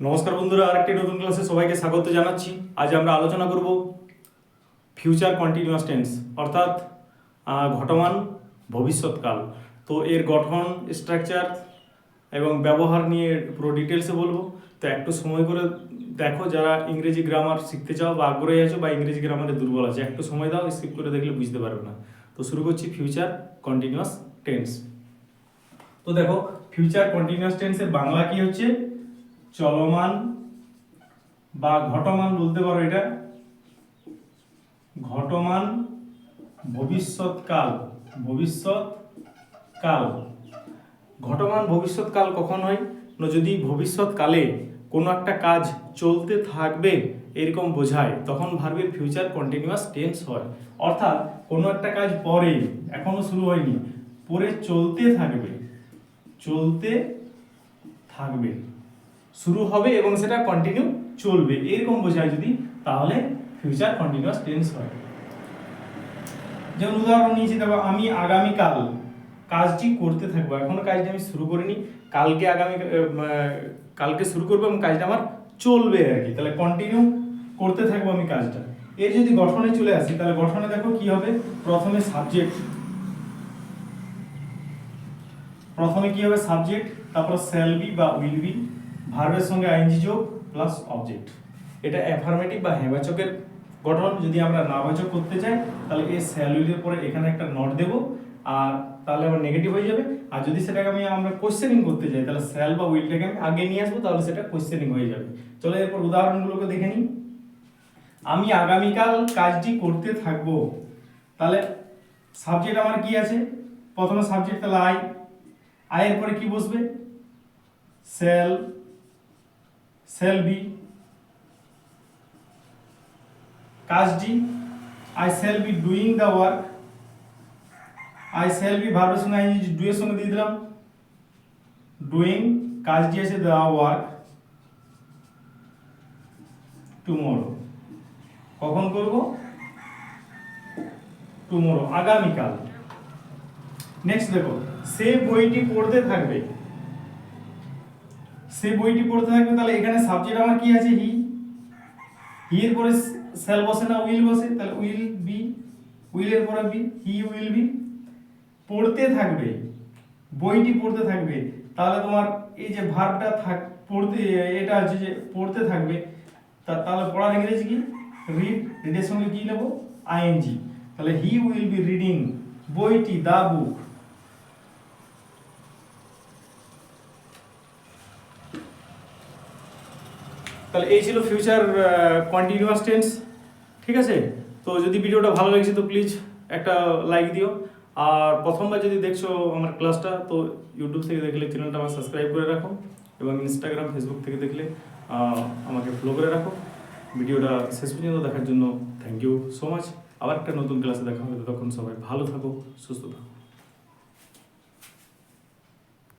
নমস্কার বন্ধুরা, আরেকটি নতুন ক্লাসে সবাইকে স্বাগত জানাচ্ছি। আজ আমরা আলোচনা করব ফিউচার কন্টিনিউয়াস টেন্স অর্থাৎ ঘটমান ভবিষ্যৎকাল। তো এর গঠন, স্ট্রাকচার এবং ব্যবহার নিয়ে পুরো ডিটেলসে বলবো। তো একটু সময় করে দেখো, যারা ইংরেজি গ্রামার শিখতে চাও বা আগ্রহী আছো বা ইংরেজি গ্রামারে দুর্বল আছে, একটু সময় দাও, স্কিপ করে দেখলে বুঝতে পারবে না। তো শুরু করছি ফিউচার কন্টিনিউয়াস টেন্স। তো দেখো, ফিউচার কন্টিনিউয়াস টেন্সের বাংলা কি হচ্ছে? চলমান বা ঘটমান বলতে পারো, এটা ঘটমান ভবিষ্যৎকাল। ভবিষ্যৎকাল, ঘটমান ভবিষ্যৎকাল কখন হয় না, যদি ভবিষ্যৎকালে কোনো একটা কাজ চলতে থাকবে এরকম বোঝায়, তখন ভার্বের ফিউচার কন্টিনিউয়াস টেন্স হয়। অর্থাৎ কোনো একটা কাজ পরে, এখনো শুরু হয়নি, পরে চলতে থাকবে, চলতে থাকবে, শুরু হবে এবং সেটা কন্টিনিউ চলবে, এরকম বোঝায় যদি, তাহলে ফিউচার কন্টিনিউয়াস টেন্স হয়। যেমন উদাহরণ নিয়েছি, দেখো, আমি আগামীকাল কাজটি করতে থাকবো। এখনো কাজটা আমি শুরু করিনি, কালকে শুরু করবো এবং কাজটা আমার চলবে আর কি। তাহলে কন্টিনিউ করতে থাকবো আমি কাজটা। এর যদি গঠনে চলে আসি, তাহলে গঠনে দেখো কি হবে। প্রথমে কি হবে? সাবজেক্ট, তারপর শ্যাল বি বা উইল বি, ভার্বের সঙ্গে আইএনজি যোগ প্লাস অবজেক্ট। এটা অ্যাফার্মেটিভ বা হ্যাঁবাচকের গঠন। যদি আমরা নাবাচক করতে চাই, তাহলে এই শ্যাল উইলের পরে এখানে একটা নট দেব, আর তাহলে আমার নেগেটিভ হয়ে যাবে। আর যদি সেটাকে আমরা কোশ্চেনিং করতে চাই, তাহলে শ্যাল বা উইলটাকে আমি আগে নিয়ে আসবো, তাহলে সেটা কোশ্চেনিং হয়ে যাবে। চলো এরপর উদাহরণগুলোকে দেখে নিই। আমি আগামীকাল কাজটি করতে থাকবো। তাহলে সাবজেক্ট আমার কি আছে? প্রথমে সাবজেক্ট, তাহলে আয়ের পরে কি বসবে? Shall be. কাজটি, I shall be doing the work. I shall be ভার্বের সঙ্গে আইএনজি ডু এর সঙ্গে দিয়ে দিলাম ডুইং, কাজটি আছে দ্য ওয়ার্ক টুমরো। কখন করব? টুমরো, আগামীকাল। নেক্সট দেখো, সে বইটি পড়তে থাকবে। সে বইটি পড়তে থাকবে, তাহলে এখানে সাবজেক্ট আমার কি আছে? হি। হি এর পরে শ্যাল বসে না উইল বসে, তাহলে উইল বি, উইল এর পরে বি, হি উইল বি। পড়তে থাকবে, বইটি পড়তে থাকবে, তাহলে তোমার এই যে ভার্বটা পড়তে, এটা হচ্ছে যে পড়তে থাকবে, তাহলে পড়ার ইংরেজি কি? রিড। রিডের সঙ্গে কি নেব? আইএনজি। তাহলে হি উইল বি রিডিং বইটি, দা বুক। তাহলে এই ছিল ফিউচার কন্টিনিউয়াস টেন্স। ঠিক আছে? তো যদি ভিডিওটা ভালো লেগেছে তো প্লিজ একটা লাইক দিও। আর প্রথমবার যদি দেখছো আমার ক্লাসটা, তো ইউটিউব থেকে দেখলে চ্যানেলটা আমার সাবস্ক্রাইব করে রাখো, এবং ইনস্টাগ্রাম, ফেসবুক থেকে দেখলে আমাকে ফলো করে রাখো। ভিডিওটা শেষ পর্যন্ত দেখার জন্য থ্যাংক ইউ সো মাচ। আবার একটা নতুন ক্লাসে দেখা হবে, ততক্ষণ সবাই ভালো থাকো, সুস্থ থাকো।